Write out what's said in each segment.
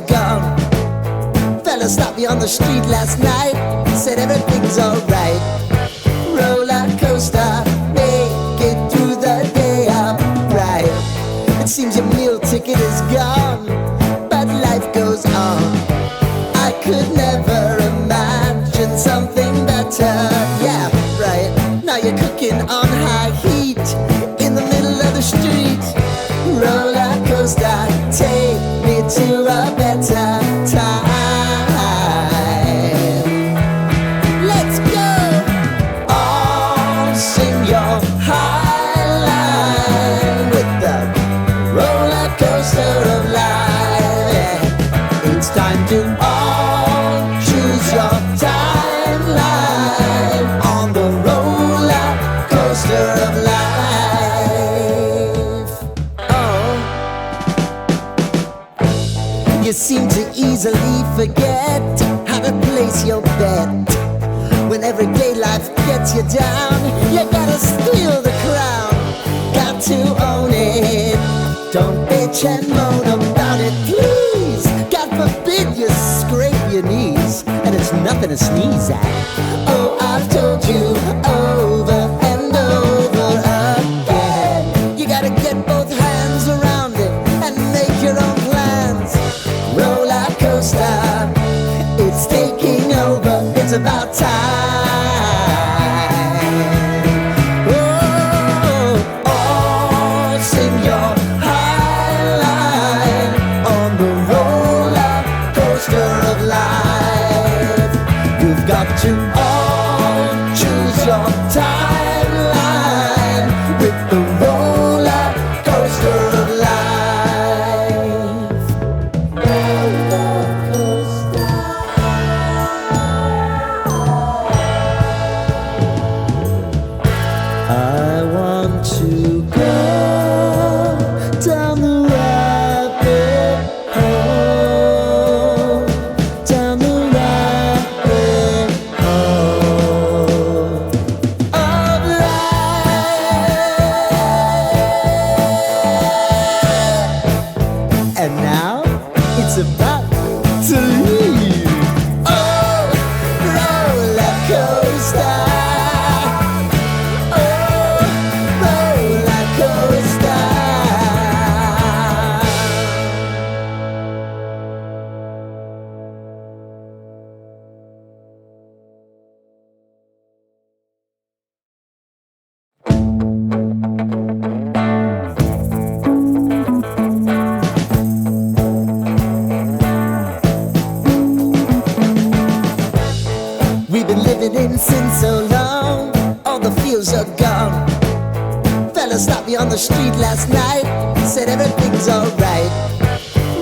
gone. Fella stopped me on the street last night, said everything's alright. Roller coaster, make it through the day upright. It seems your meal ticket is gone, but life goes on. I could never imagine something better. Yeah, right. Now you're cooking on high heat in the middle of the street. Roller coaster, take me to a better time. Let's go! All sing your high line with the roller coaster of life. Yeah. It's time to all choose your timeline on the roller coaster of life. You seem to easily forget how to place your bet. When everyday life gets you down, you gotta steal the crown. Got to own it. Don't bitch and moan about it, please. God forbid you scrape your knees, and it's nothing to sneeze at. Oh, I've told you over and over again, you gotta get both hands around it and make your own plans. Roller coaster, it's taking over, it's about time. Oh, all sing your high line on the roller coaster of life. You've got to all choose your timeline with the roller coaster of life. I want to go down the rabbit hole, down the rabbit hole of life. And now it's about to leave. Oh, roller coaster. We've been living in sin so long, all the feels are gone. Fella stopped me on the street last night, said everything's alright.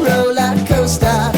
Roller coaster,